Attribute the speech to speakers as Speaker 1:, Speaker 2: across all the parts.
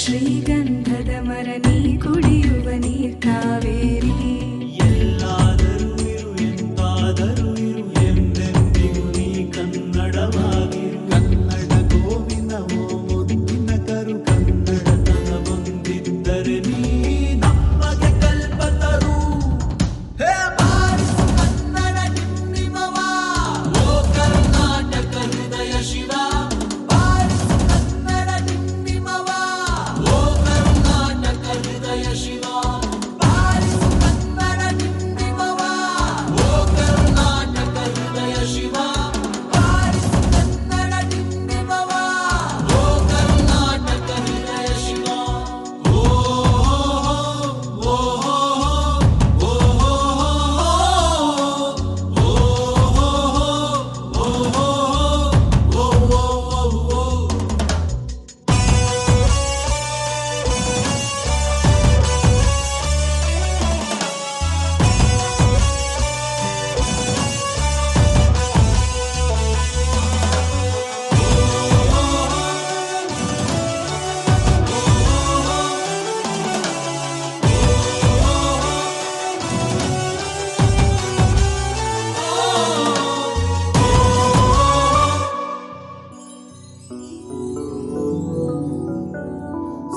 Speaker 1: ಶ್ರೀಗಂಧದ ಮರ ನೀ ಕುಡಿಯುವ ನೀರ್ ಕಾವೇರಿ.
Speaker 2: ಎಲ್ಲಾದರೂ ಇರು ಎಂತಾದರೂ ಇರು ಎಂದೆಂದಿಗೂ ನೀ ಕನ್ನಡವಾಗಿರು. ಕನ್ನಡ ಗೋವಿನವೋ ಮುದ್ದಿನ ಕರು ಕನ್ನಡತನ ಬಂದಿದ್ದರೆ ನೀ ನಮಗೆ ಕಲ್ಪತರು. ಹೇ ಬಾರಿಸು ಕನ್ನಡ ಡಿಂಡಿಮವ, ಓ ಕರ್ನಾಟಕ ಹೃದಯ ಶಿವ. ಬಾರಿಸು ಕನ್ನಡ ಡಿಂಡಿಮವ, ಓ ಕರ್ನಾಟಕ ಹೃದಯ ಶಿವ. ಬಾರಿಸು ಕನ್ನಡ ಡಿಂಡಿಮವ, ಓ ಕರ್ನಾಟಕ ಹೃದಯ ಶಿವ. ಬಾರಿಸು ಕನ್ನಡ ಡಿಂಡಿಮವ, ಓ ಕರ್ನಾಟಕ ಹೃದಯ ಶಿವ. ಓ ಓ ಓ ಓ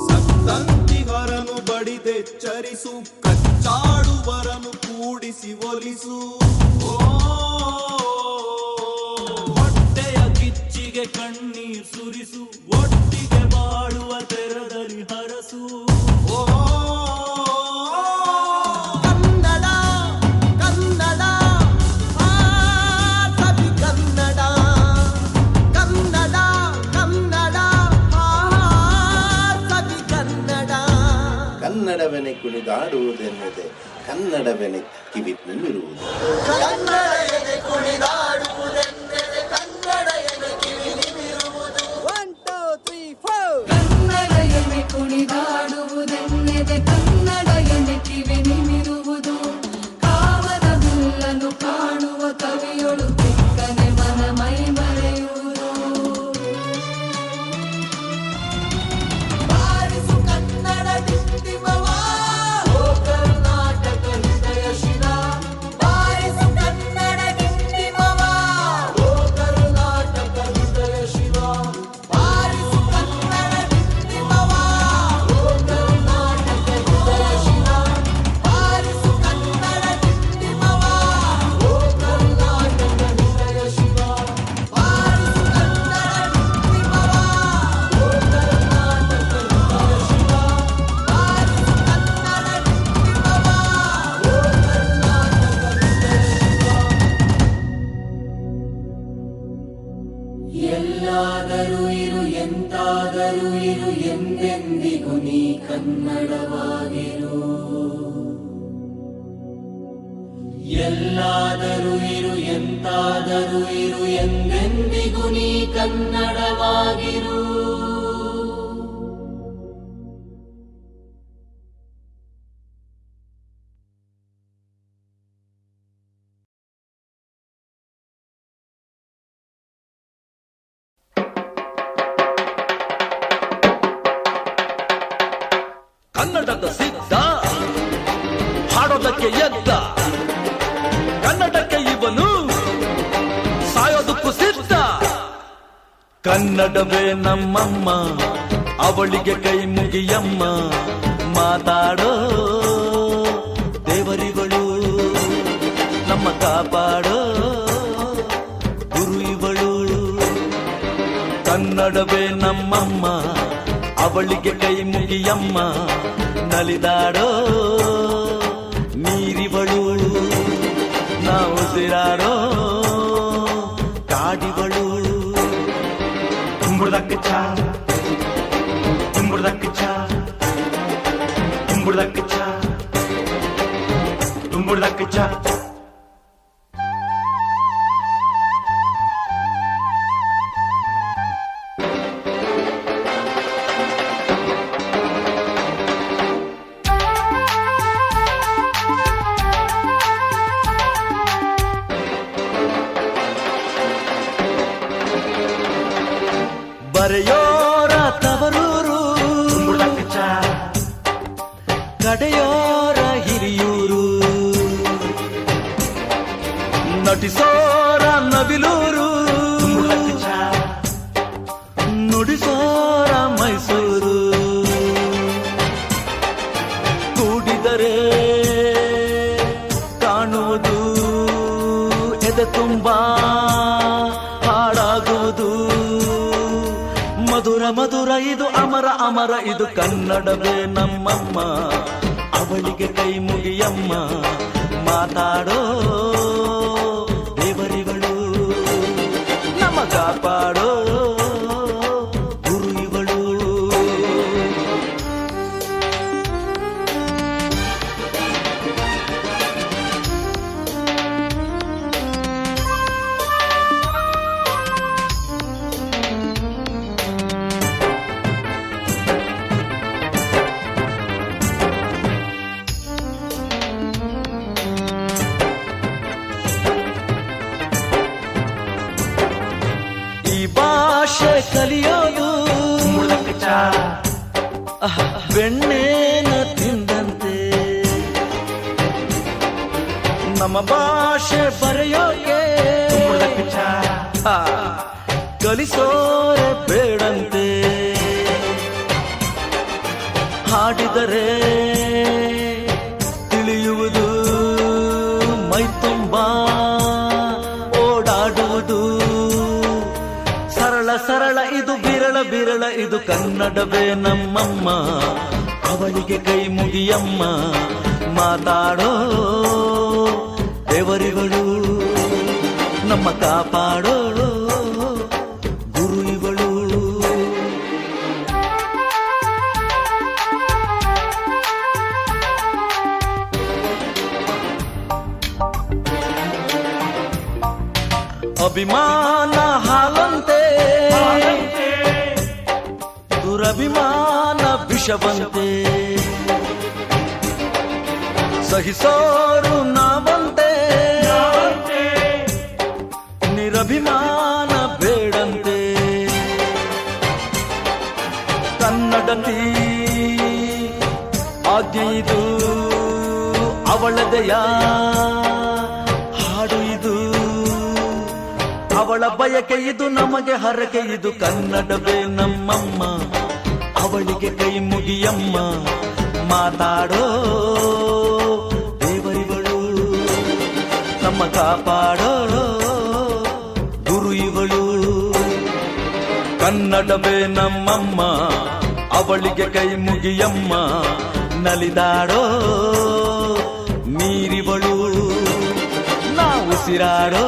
Speaker 2: ಸಂತಂತಿಗರನು ಬಡಿದೆಚ್ಚರಿಸು, ಕಚ್ಚಾಡುವರನು ಕೂಡಿಸಿ ಒಲಿಸು. ಓ ಹೊಟ್ಟೆಯ ಕಿಚ್ಚಿಗೆ ಕಣ್ಣೀರ್ ಸುರಿಸು, ಒಟ್ಟಿಗೆ ಬಾಳುವ ತೆರದಲ್ಲಿ ಹರಸು. ಓ ಕನ್ನಡ ಕನ್ನಡ ಆ ಸವಿ ಕನ್ನಡ. ಕನ್ನಡ ಕನ್ನಡ ಆ ಸವಿ ಕನ್ನಡ.
Speaker 3: ಕನ್ನಡವೆನೆ ಕುಣಿದಾಡುವುದೆನ್ನದೆ ಕನ್ನಡವೆನೆ ಕಿವಿ ನಿಮಿರುವುದು.
Speaker 2: ಕನ್ನಡ ಎದೆ ಕುಣಿದಾಡುವುದೆಂದರೆ ಕನ್ನಡ ಎದೆ ಕಿವಿ ನಿಮಿರುವುದು. 1 2 3 4
Speaker 1: ಕನ್ನಡ ಎನೆ ಕುಣಿದಾಡುವುದೆನ್ನೆದೆ ಕನ್ನಡ ಎನೆ ಕಿವಿ ನಿಮಿರುವುದು. ಕಾವದ ಹುಲ್ಲನ್ನು ಕಾಣುವ ಕವಿಯೊಳು ಬೆಕ್ಕನೆ ಮನ ಮೈ ಮರೆಯುವುದು.
Speaker 2: ಬಾರಿಸು ಕನ್ನಡ ಡಿಂಡಿಮವ, ಓ ಕರ್ನಾಟಕ ಹೃದಯ ಶಿವ. ಬಾರಿಸು ಕನ್ನಡ ಡಿಂಡಿಮವ, ಓ ಕರ್ನಾಟಕ ಹೃದಯ ಶಿವ. ಬಾರಿಸು ಕನ್ನಡ ಡಿಂಡಿಮವ, ಓ ಕರ್ನಾಟಕ ಹೃದಯ ಶಿವ. ಬಾರಿಸು ಕನ್ನಡ ಡಿಂಡಿಮವ, ಓ ಕರ್ನಾಟಕ ಹೃದಯ ಶಿವ. ಬಾರಿಸು ಕನ್ನಡ ಡಿಂಡಿಮವ, ಓ ಕರ್ನಾಟಕ ಹೃದಯ ಶಿವ. ಬಾರಿಸು ಕನ್ನಡ ಡಿಂಡಿಮವ, ಓ ಕರ್ನಾಟಕ ಹೃದಯ ಶಿವ. ಎಲ್ಲಾದರೂ ಇರು ಎಂತಾದರೂ ಇರು ಎಂದೆಂದಿಗೂ ನೀ ಕನ್ನಡವಾಗಿರು. ಎಲ್ಲಾದರೂ ಇರು ಎಂತಾದರೂ ಇರು ಎಂದೆಂದಿಗೂ ನೀ ಕನ್ನಡವಾಗಿರು.
Speaker 4: ಕನ್ನಡದ ಸಿದ್ಧ ಹಾಡೋದಕ್ಕೆ ಎದ್ದ, ಕನ್ನಡಕ್ಕೆ ಇವನು ಸಾಯೋದಕ್ಕೂ ಸಿದ್ಧ. ಕನ್ನಡವೇ ನಮ್ಮಮ್ಮ, ಅವಳಿಗೆ ಕೈ ಮುಗಿಯಮ್ಮ. ಮಾತಾಡೋ ದೇವರಿಗಳು, ನಮ್ಮ ಕಾಪಾಡೋ ಗುರು ಇವಳು. ಕನ್ನಡವೇ ನಮ್ಮಮ್ಮ, ಅವಳಿಗೆ ಕೈ ಮುಗಿಯಮ್ಮ. ನಲಿದಾಡೋ ನೀರಿವಳು, ನಾವು ಉಸಿರಾಡೋ ಕಾಡಿವಳು.
Speaker 5: ತುಂಬುರ್ದಕ್ಕೆ ಚಾ, ತುಂಬುರ್ದಕ್ಕೆ ಚಾ, ತುಂಬುರ್ದಕ್ಕೆ ಚಾ, ತುಂಬುರ್ದಕ್ಕೆ ಚಾ.
Speaker 4: ಬರೆಯೋರ ತವರೂರು, ಕಡೆಯೋರ ಹಿರಿಯೂರು, ನಟಿಸೋರ ನವಿಲೂರು, ನುಡಿಸೋರ ಮೈಸೂರು. ಕೂಡಿದರೆ ಕಾಣುವುದು ಎದೆ ತುಂಬಾ ಹಾಡಾಗುವುದು. ಮಧುರ ಮಧುರ ಇದು ಅಮರ ಅಮರ ಇದು ಕನ್ನಡವೇ ನಮ್ಮಮ್ಮ. ಅವಳಿಗೆ ಕೈ ಮುಗಿಯಮ್ಮ, ಮಾತಾಡೋ ದೇವರಿಗಳು, ನಮ್ಮ ಕಾಪಾಡೋ ಗುರು ಇವಳು. ಈ ಭಾಷೆ ಕಲಿಯೋದು ಬೆಣ್ಣೆನ ತಿಂದಂತೆ, ನಮ್ಮ ಭಾಷೆ ಬರೆಯೋಕೆ ಕಲಿಸೋರೆ ಬೇಡಂತೆ. ಹಾಡಿದರೆ ತಿಳಿಯುವುದು, ಮೈ ತುಂಬಾ ಓಡಾಡುವುದು. ಸರಳ ಸರಳ ಇದು ಬಿರಳ ಬಿರಳ ಇದು ಕನ್ನಡವೇ ನಮ್ಮಮ್ಮ. ಅವಳಿಗೆ ಕೈ ಮುಗಿಯಮ್ಮ, ಮಾತಾಡೋ ದೇವರಿಗಳು, ನಮ್ಮ ಕಾಪಾಡೋ ಗುರು ಇವಳು. ಅಭಿಮಾನ ಹಾಲಂತೆ, ದುರಭಿಮಾನ ವಿಷವಂತೆ. ಸಹಿಸೋರು ನಾವಂತೆ, ನಿರಭಿಮಾನ ಬೇಡಂತೆ. ಕನ್ನಡತಿ ಆಜ್ಞೆ ಇದು, ಅವಳದೆಯ ಹಾಡು ಇದು. ಅವಳ ಬಯಕೆ ಇದು, ನಮಗೆ ಹರಕೆ ಇದು ಕನ್ನಡವೇ ನಮ್ಮಮ್ಮ. ಅವಳಿಗೆ ಕೈ ಮುಗಿಯಮ್ಮ, ಮಾತಾಡೋ ದೇವರಿಗಳು, ನಮ್ಮ ಕಾಪಾಡೋ ಗುರು ಇವಳು. ಕನ್ನಡವೇ ನಮ್ಮಮ್ಮ, ಅವಳಿಗೆ ಕೈ ಮುಗಿಯಮ್ಮ, ನಲಿದಾಡೋ ನೀರಿವಳು, ನಾವು ಉಸಿರಾಡೋ